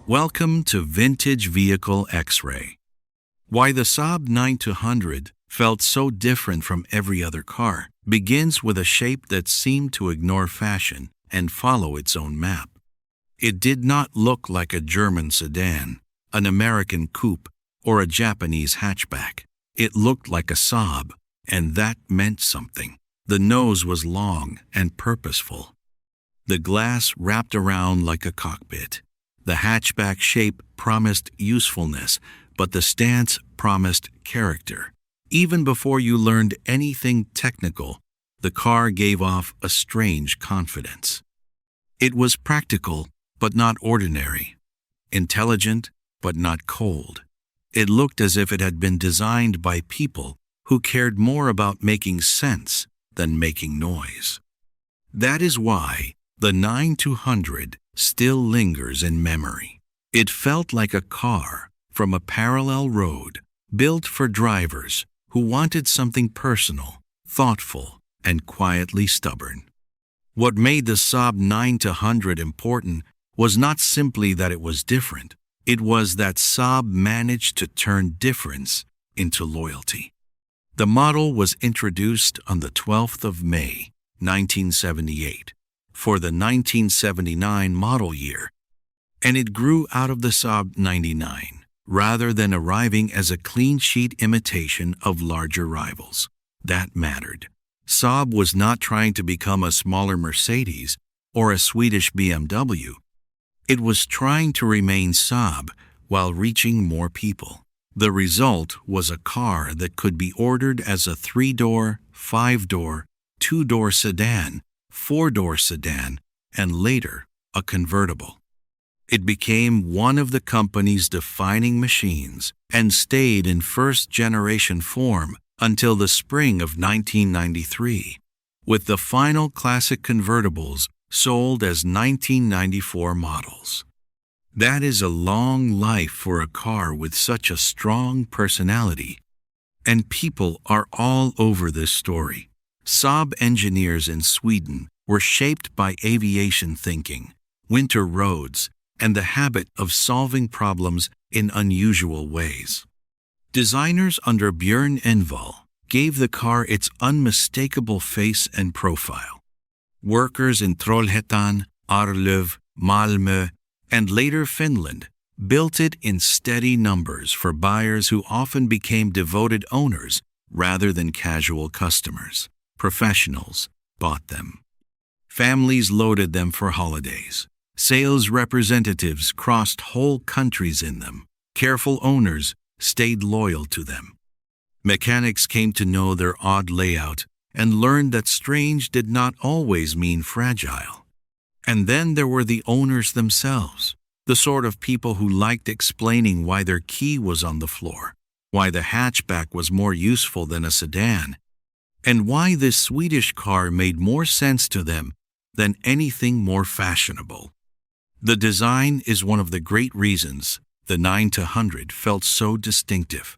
Welcome to Vintage Vehicle X-Ray. Why the Saab 9200 felt so different from every other car begins with a shape that seemed to ignore fashion and follow its own map. It did not look like a German sedan, an American coupe, or a Japanese hatchback. It looked like a Saab, and that meant something. The nose was long and purposeful. The glass wrapped around like a cockpit. The hatchback shape promised usefulness, but the stance promised character. Even before you learned anything technical, the car gave off a strange confidence. It was practical, but not ordinary. Intelligent, but not cold. It looked as if it had been designed by people who cared more about making sense than making noise. That is why the 9200 still lingers in memory. It felt like a car from a parallel road, built for drivers who wanted something personal, thoughtful, and quietly stubborn. What made the Saab 9200 important was not simply that it was different. It was that Saab managed to turn difference into loyalty. The model was introduced on the 12th of May, 1978, for the 1979 model year, and it grew out of the Saab 99, rather than arriving as a clean-sheet imitation of larger rivals. That mattered. Saab was not trying to become a smaller Mercedes or a Swedish BMW. It was trying to remain Saab while reaching more people. The result was a car that could be ordered as a 3-door, 5-door, 2-door sedan, 4-door sedan, and later a convertible. It became one of the company's defining machines and stayed in first-generation form until the spring of 1993, with the final classic convertibles sold as 1994 models. That is a long life for a car with such a strong personality, and people are all over this story. Saab engineers in Sweden were shaped by aviation thinking, winter roads, and the habit of solving problems in unusual ways. Designers under Björn Envall gave the car its unmistakable face and profile. Workers in Trollhättan, Arlöv, Malmö, and later Finland built it in steady numbers for buyers who often became devoted owners rather than casual customers. Professionals bought them. Families loaded them for holidays. Sales representatives crossed whole countries in them. Careful owners stayed loyal to them. Mechanics came to know their odd layout and learned that strange did not always mean fragile. And then there were the owners themselves, the sort of people who liked explaining why their key was on the floor, why the hatchback was more useful than a sedan, and why this Swedish car made more sense to them than anything more fashionable. The design is one of the great reasons the 9200 felt so distinctive.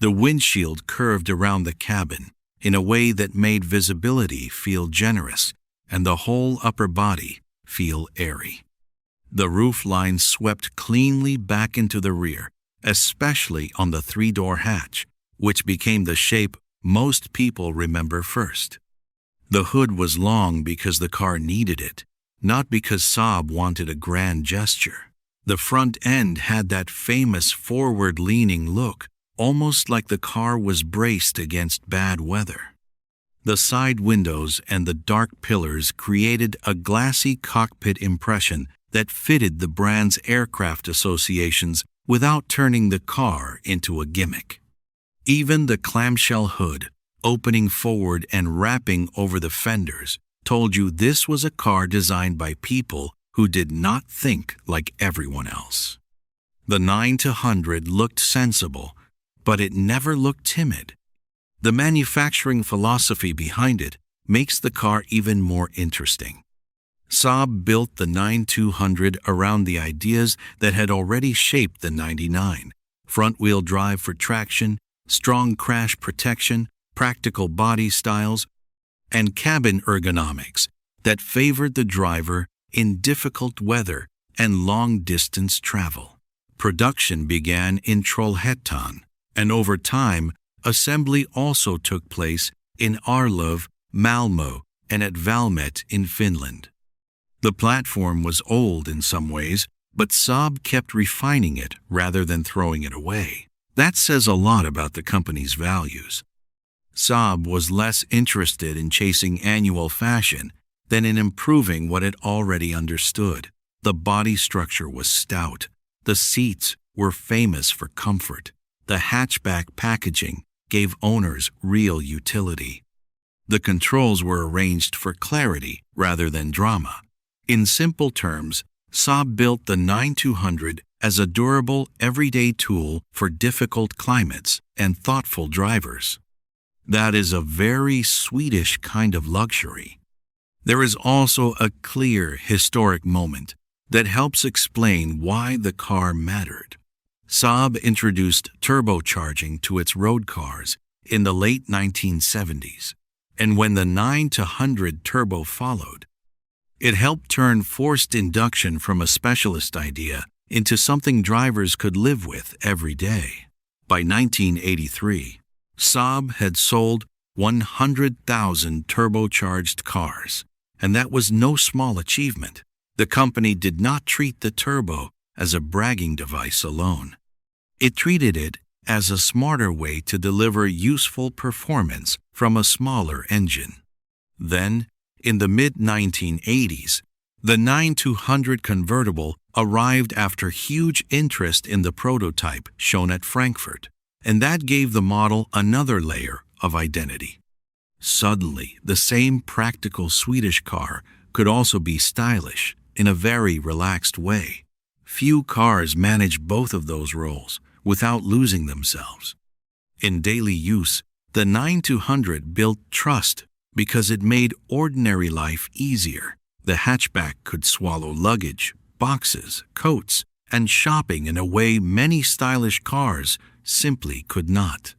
The windshield curved around the cabin in a way that made visibility feel generous and the whole upper body feel airy. The roof line swept cleanly back into the rear, especially on the 3-door hatch, which became the shape most people remember first. The hood was long because the car needed it, not because Saab wanted a grand gesture. The front end had that famous forward-leaning look, almost like the car was braced against bad weather. The side windows and the dark pillars created a glassy cockpit impression that fitted the brand's aircraft associations without turning the car into a gimmick. Even the clamshell hood, opening forward and wrapping over the fenders, told you this was a car designed by people who did not think like everyone else. The 9200 looked sensible, but it never looked timid. The manufacturing philosophy behind it makes the car even more interesting. Saab built the 9200 around the ideas that had already shaped the 99: front-wheel drive for traction, strong crash protection, practical body styles, and cabin ergonomics that favored the driver in difficult weather and long-distance travel. Production began in Trollhättan, and over time, assembly also took place in Arlöv, Malmö, and at Valmet in Finland. The platform was old in some ways, but Saab kept refining it rather than throwing it away. That says a lot about the company's values. Saab was less interested in chasing annual fashion than in improving what it already understood. The body structure was stout. The seats were famous for comfort. The hatchback packaging gave owners real utility. The controls were arranged for clarity rather than drama. In simple terms, Saab built the 9200 as a durable, everyday tool for difficult climates and thoughtful drivers. That is a very Swedish kind of luxury. There is also a clear historic moment that helps explain why the car mattered. Saab introduced turbocharging to its road cars in the late 1970s, and when the 9-100 turbo followed, it helped turn forced induction from a specialist idea into something drivers could live with every day. By 1983, Saab had sold 100,000 turbocharged cars, and that was no small achievement. The company did not treat the turbo as a bragging device alone. It treated it as a smarter way to deliver useful performance from a smaller engine. Then, in the mid-1980s, the 9-100 convertible arrived after huge interest in the prototype shown at Frankfurt, and that gave the model another layer of identity. Suddenly, the same practical Swedish car could also be stylish in a very relaxed way. Few cars manage both of those roles without losing themselves. In daily use, the 9-100 built trust because it made ordinary life easier. The hatchback could swallow luggage, boxes, coats, and shopping in a way many stylish cars simply could not.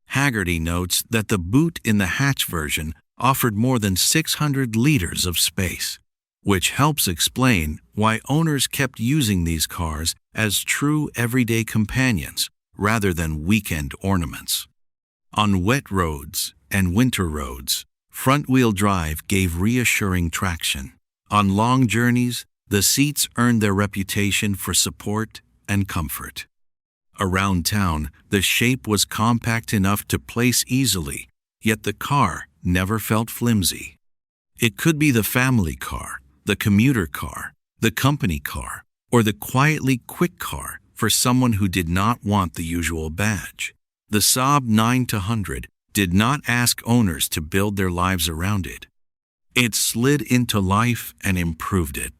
Haggerty notes that the boot in the hatch version offered more than 600 liters of space, which helps explain why owners kept using these cars as true everyday companions rather than weekend ornaments. On wet roads and winter roads, front-wheel drive gave reassuring traction. On long journeys, the seats earned their reputation for support and comfort. Around town, the shape was compact enough to place easily, yet the car never felt flimsy. It could be the family car, the commuter car, the company car, or the quietly quick car for someone who did not want the usual badge. The Saab 9-100 did not ask owners to build their lives around it. It slid into life and improved it.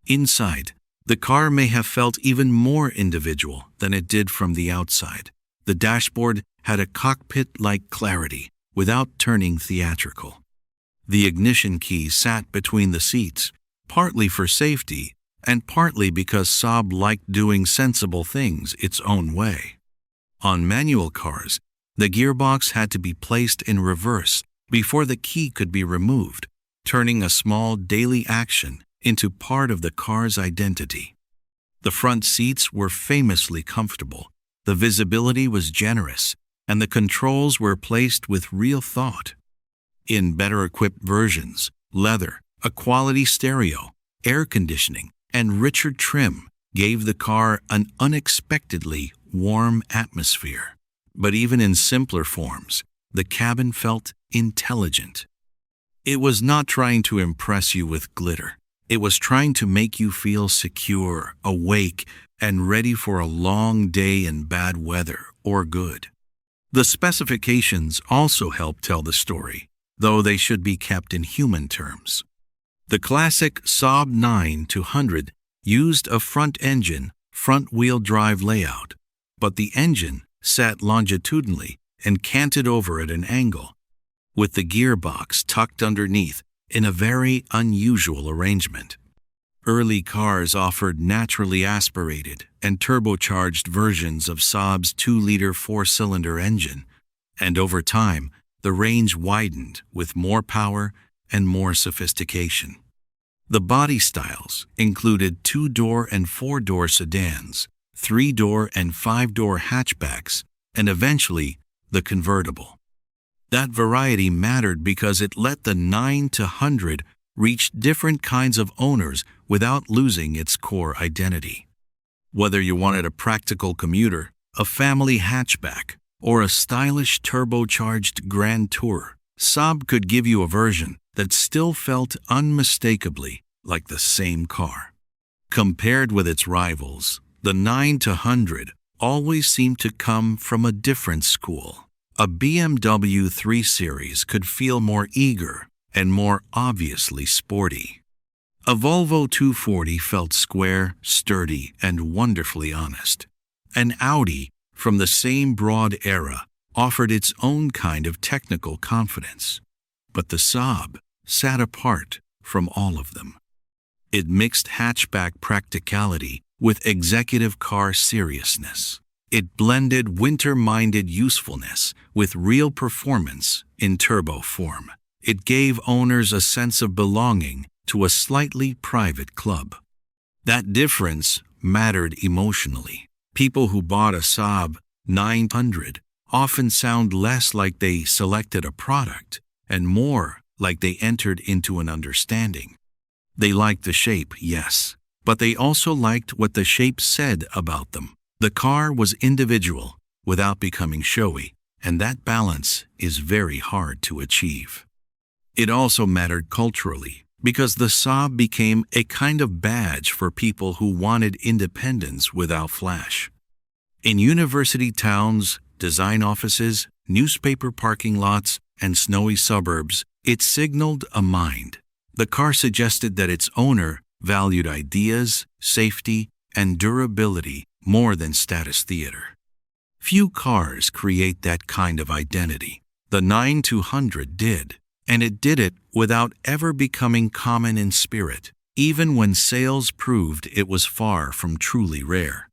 Inside, the car may have felt even more individual than it did from the outside. The dashboard had a cockpit-like clarity without turning theatrical. The ignition key sat between the seats, partly for safety and partly because Saab liked doing sensible things its own way. On manual cars, the gearbox had to be placed in reverse before the key could be removed, turning a small daily action into part of the car's identity. The front seats were famously comfortable, the visibility was generous, and the controls were placed with real thought. In better-equipped versions, leather, a quality stereo, air conditioning, and richer trim gave the car an unexpectedly warm atmosphere. But even in simpler forms, the cabin felt intelligent. It was not trying to impress you with glitter. It was trying to make you feel secure, awake, and ready for a long day in bad weather or good. The specifications also help tell the story, though they should be kept in human terms. The classic Saab 9-100 used a front-engine, front-wheel drive layout, but the engine sat longitudinally and canted over at an angle, with the gearbox tucked underneath in a very unusual arrangement. Early cars offered naturally aspirated and turbocharged versions of Saab's 2-liter 4-cylinder engine, and over time, the range widened with more power and more sophistication. The body styles included 2-door and 4-door sedans, 3-door and 5-door hatchbacks, and eventually the convertible. That variety mattered because it let the 9-100 reach different kinds of owners without losing its core identity. Whether you wanted a practical commuter, a family hatchback, or a stylish turbocharged Grand Tour, Saab could give you a version that still felt unmistakably like the same car. Compared with its rivals, the 9-100 always seemed to come from a different school. A BMW 3 Series could feel more eager and more obviously sporty. A Volvo 240 felt square, sturdy, and wonderfully honest. An Audi from the same broad era offered its own kind of technical confidence. But the Saab sat apart from all of them. It mixed hatchback practicality with executive car seriousness. It blended winter-minded usefulness with real performance in turbo form. It gave owners a sense of belonging to a slightly private club. That difference mattered emotionally. People who bought a Saab 900 often sound less like they selected a product and more like they entered into an understanding. They liked the shape, yes, but they also liked what the shape said about them. The car was individual without becoming showy, and that balance is very hard to achieve. It also mattered culturally, because the Saab became a kind of badge for people who wanted independence without flash. In university towns, design offices, newspaper parking lots, and snowy suburbs, it signaled a mind. The car suggested that its owner valued ideas, safety, and durability more than status theater. Few cars create that kind of identity. The 9-100 did, and it did it without ever becoming common in spirit, even when sales proved it was far from truly rare.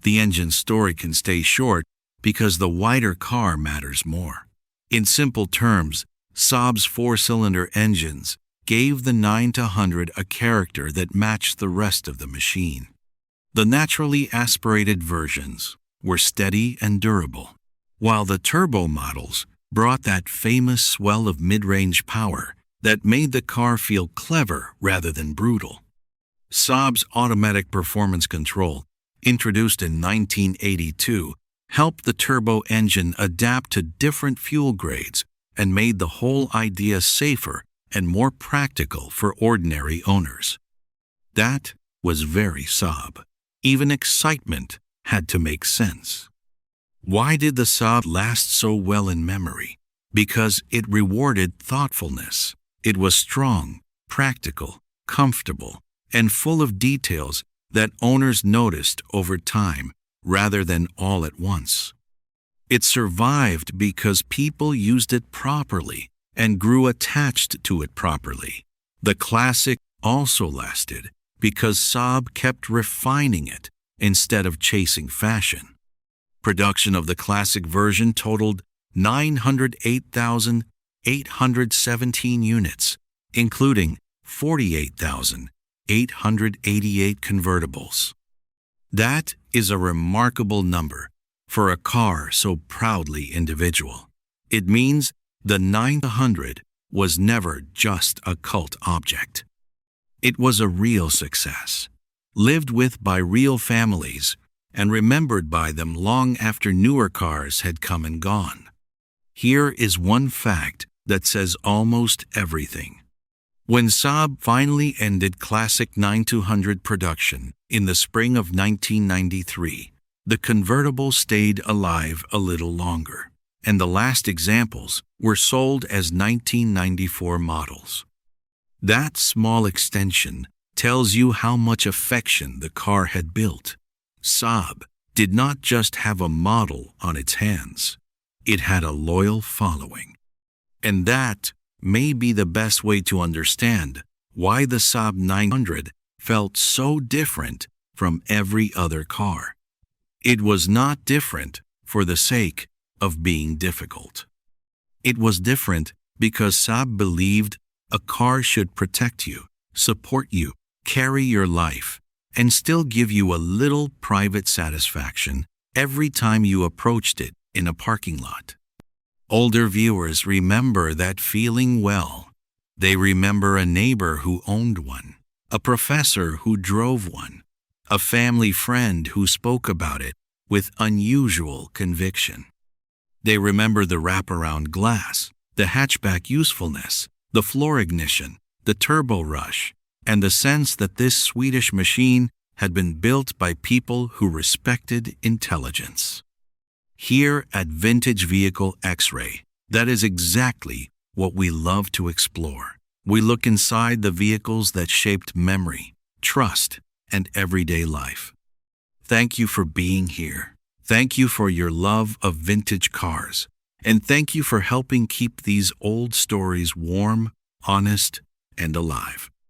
The engine story can stay short because the wider car matters more. In simple terms, Saab's 4-cylinder engines gave the 9-100 a character that matched the rest of the machine. The naturally aspirated versions were steady and durable, while the turbo models brought that famous swell of mid-range power that made the car feel clever rather than brutal. Saab's automatic performance control, introduced in 1982, helped the turbo engine adapt to different fuel grades and made the whole idea safer and more practical for ordinary owners. That was very Saab. Even excitement had to make sense. Why did the Saab last so well in memory? Because it rewarded thoughtfulness. It was strong, practical, comfortable, and full of details that owners noticed over time rather than all at once. It survived because people used it properly and grew attached to it properly. The classic also lasted because Saab kept refining it instead of chasing fashion. Production of the classic version totaled 908,817 units, including 48,888 convertibles. That is a remarkable number for a car so proudly individual. It means the 900 was never just a cult object. It was a real success, lived with by real families, and remembered by them long after newer cars had come and gone. Here is one fact that says almost everything. When Saab finally ended classic 9-200 production in the spring of 1993, the convertible stayed alive a little longer, and the last examples were sold as 1994 models. That small extension tells you how much affection the car had built. Saab did not just have a model on its hands. It had a loyal following. And that may be the best way to understand why the Saab 900 felt so different from every other car. It was not different for the sake of being difficult. It was different because Saab believed a car should protect you, support you, carry your life, and still give you a little private satisfaction every time you approached it in a parking lot. Older viewers remember that feeling well. They remember a neighbor who owned one, a professor who drove one, a family friend who spoke about it with unusual conviction. They remember the wraparound glass, the hatchback usefulness, the floor ignition, the turbo rush, and the sense that this Swedish machine had been built by people who respected intelligence. Here at Vintage Vehicle X-Ray, that is exactly what we love to explore. We look inside the vehicles that shaped memory, trust, and everyday life. Thank you for being here. Thank you for your love of vintage cars. And thank you for helping keep these old stories warm, honest, and alive.